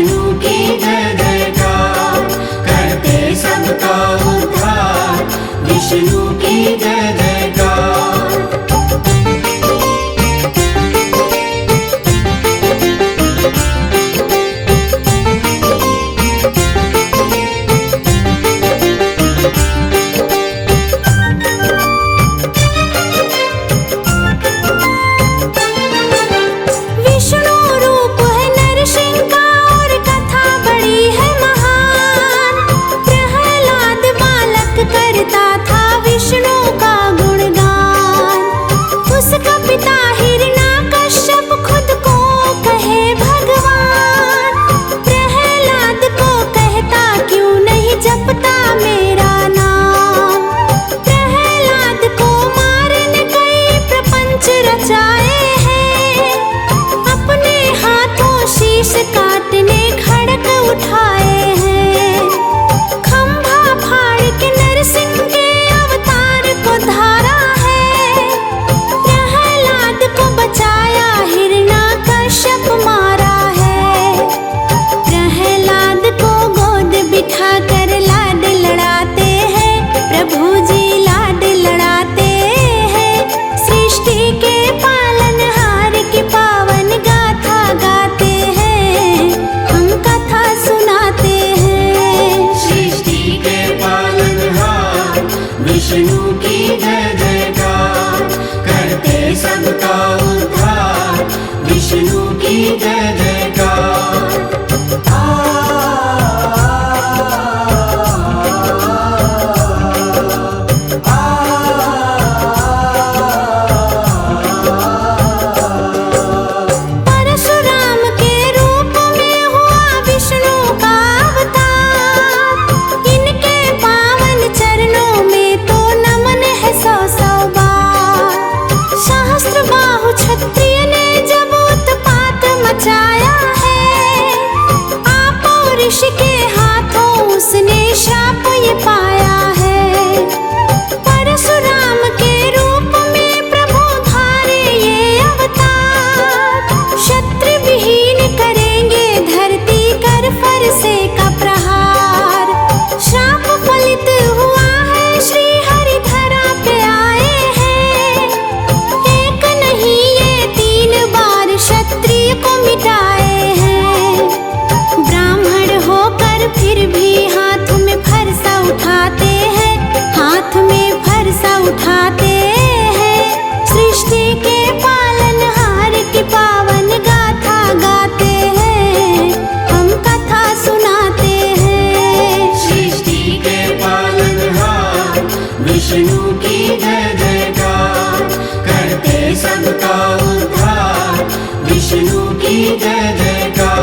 विष्णु की जय जयकार, करते सबका उद्धार, विष्णु की जय जयकार। काटने खड़क उठाए हैं, खंभा फाड़ के नरसिंह के अवतार को धारा है। प्रहलाद को बचाया हिरण्याकश्यप मारा है। प्रहलाद को गोद बिठा कर लाड लड़ाते हैं, प्रभु जी लाड लड़ाते हैं। सृष्टि के पालनहार की पावन गाथा गाते हैं, हम कथा सुनाते हैं। सृष्टि के पालनहार विष्णु की जय जयकार, करते सबका उद्धार, विष्णु की जय जयकार। क्षत्रिय ने जब उत्पात मचाया है, आप ऋषि के हाथों उसने शाप ये पाया है। परशुराम के रूप में प्रभु धारे ये अवतार, क्षत्रिय विहीन करेंगे धरती कर फरसे का प्रहार। शाप फलित हुआ है, श्री हरि धरा पे आए हैं। एक नहीं ये 3 बार क्षत्रिय को मिटाए हैं। ब्राह्मण होकर फिर भी हाथ में फरसा उठाते हैं, हाथ में फरसा उठाते हैं। सृष्टि के पालनहार की पावन गाथा गाते हैं, हम कथा सुनाते हैं। सृष्टि के पालनहार विष्णु की जय जयकार, करते सबका उद्धार, विष्णु की जय जयकार।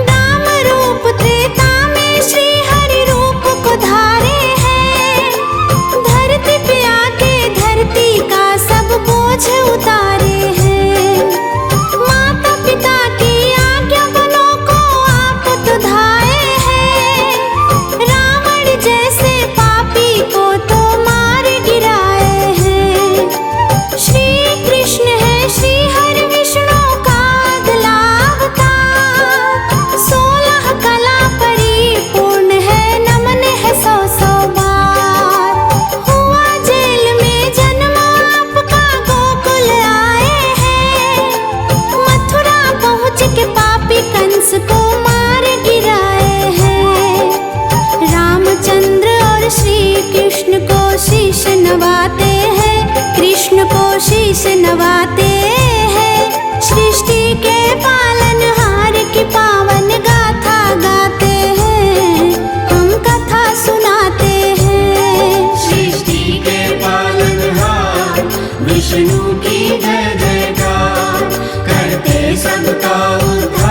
राम रूप त्रेता में श्री हरि रूप को धारे हैं। धरती पे आके धरती का सब बोझ उतारे हैं। माता पिता की आज्ञा बलों को आप तो धाए हैं। रावण जैसे पापी को तो मार गिराए हैं। श्री कृष्ण है श्री हरि विष्णु का अगला अवतार। 16 कला परिपूर्ण है, नमन है 100 बार। हुआ जेल में जन्म आपका, गोकुल आए हैं। मथुरा पहुँच के पापी कंस को मार गिराए हैं। रामचंद्र और श्री कृष्ण को शीश नवाते हैं, कृष्ण को शीश नवाते हैं। सृष्टि के पालनहार की पावन गाथा गाते हैं, हम कथा सुनाते हैं। सृष्टि के पालनहार विष्णु की जय जयकार, करते सबका उद्धार,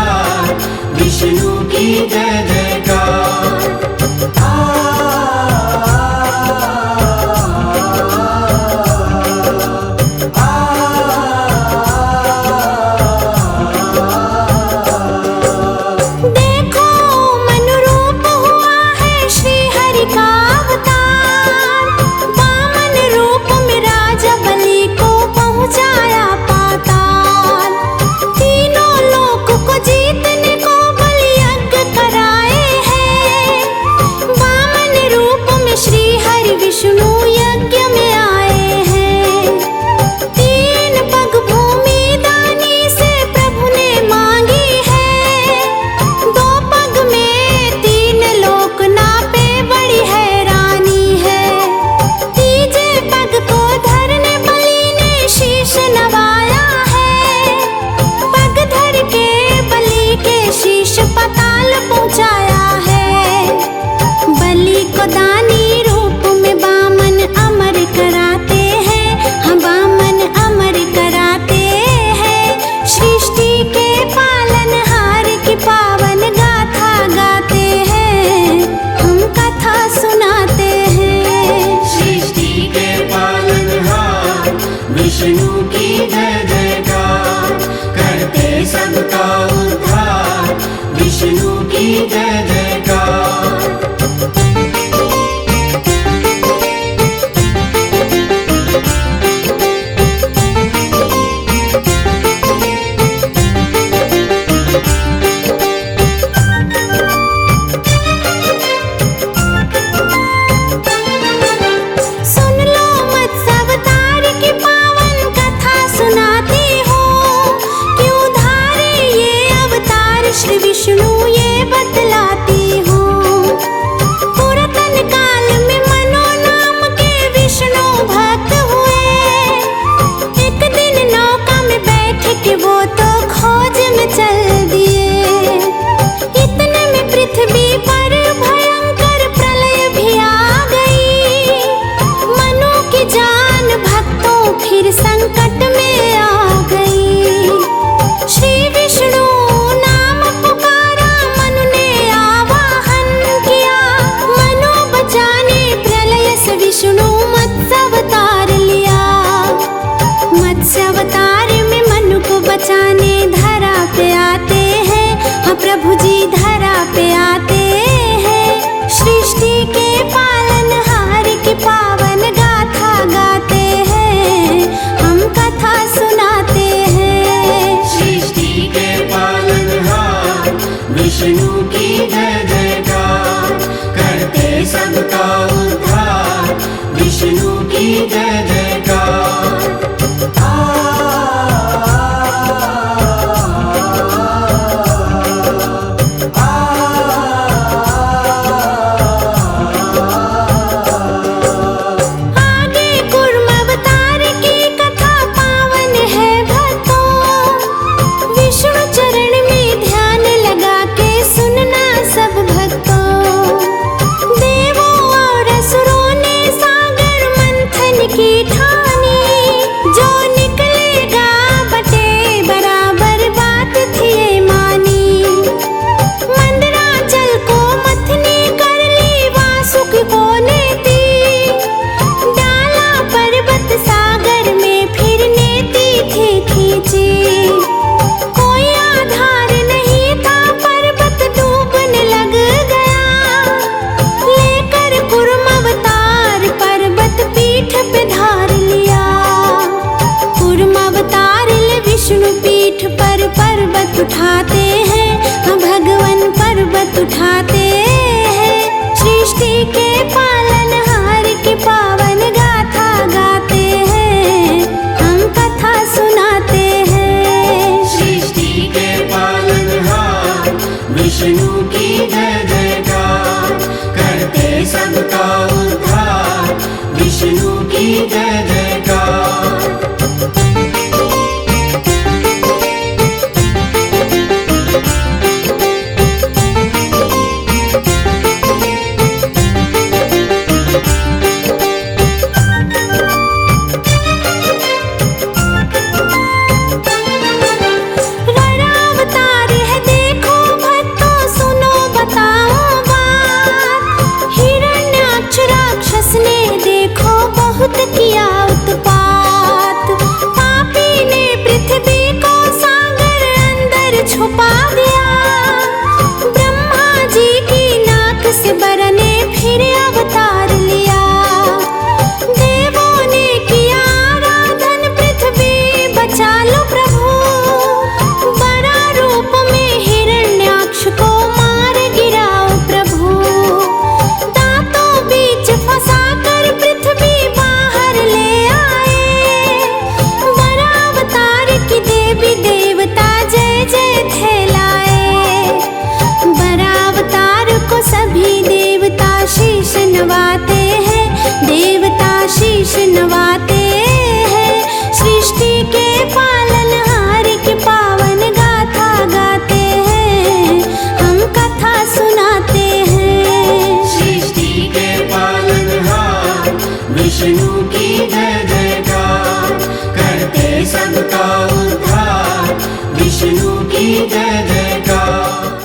विष्णु की जय जयकार।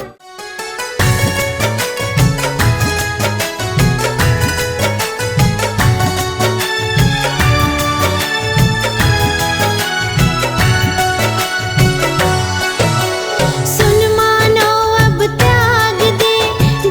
सुन मानो अब त्याग दे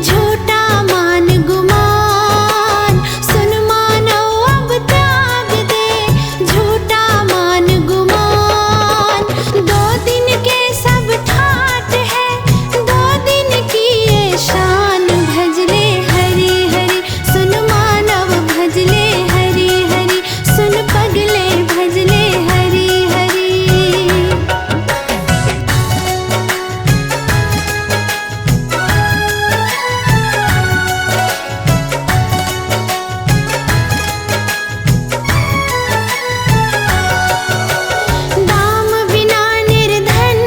झूठा मान गुमान, सुन मानो अब त्याग दे झूठा मान गुमान। 2 दिन के सब ठाट है, 2 दिन की ये शान। भजले हरि हरि सुन मानव भजले हरि हरि, सुन पगले भजले हरि हरि। दाम बिना निर्धन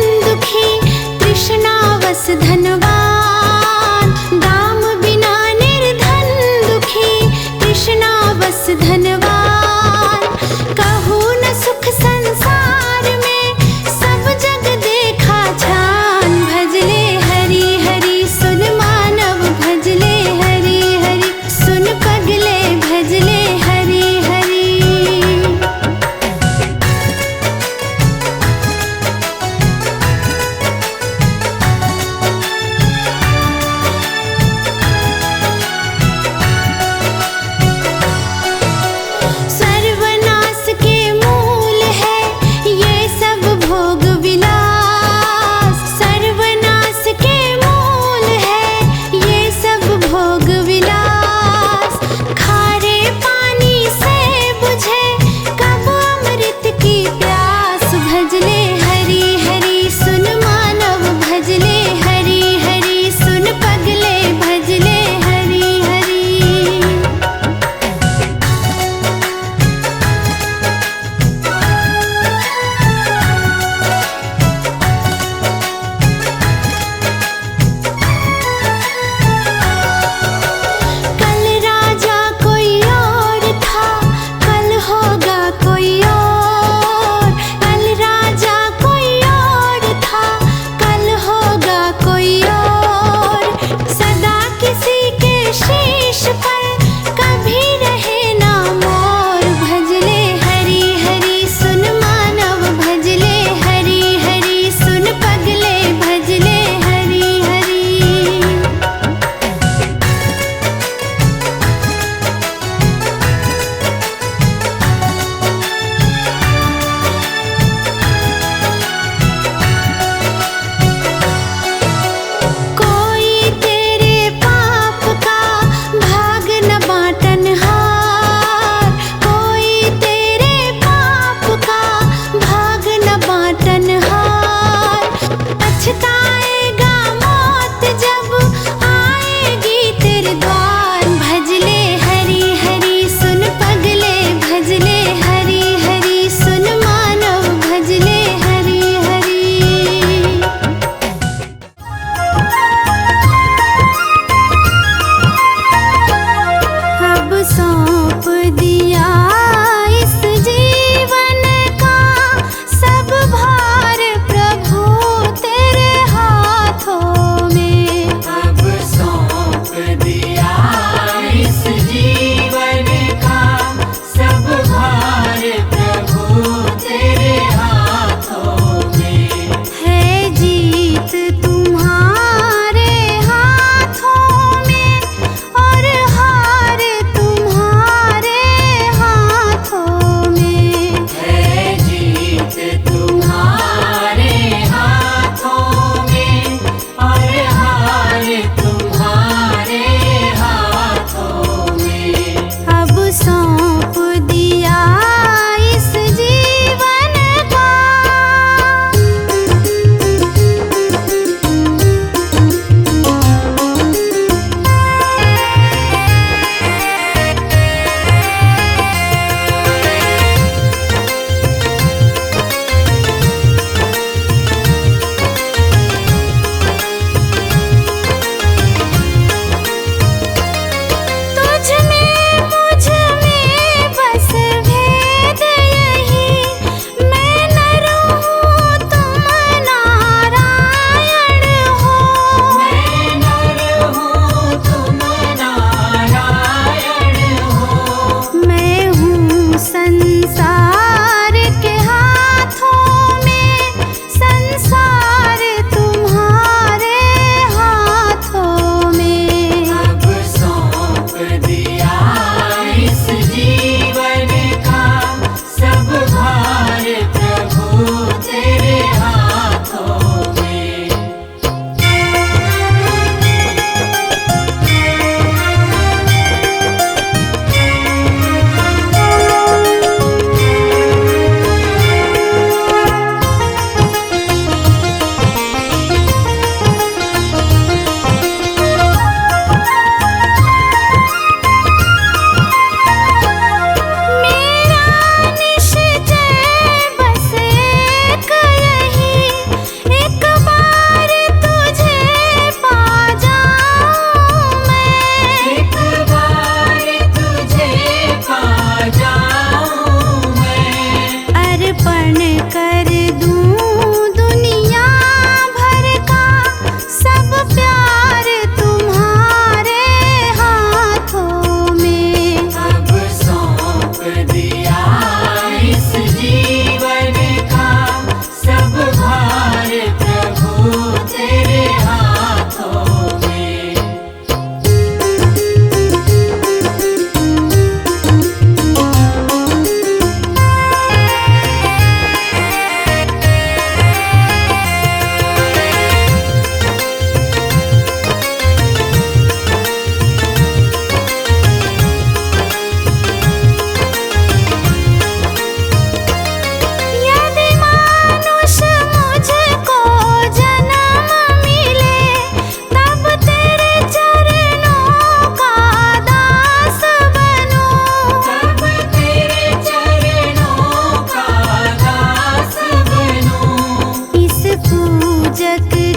पूजक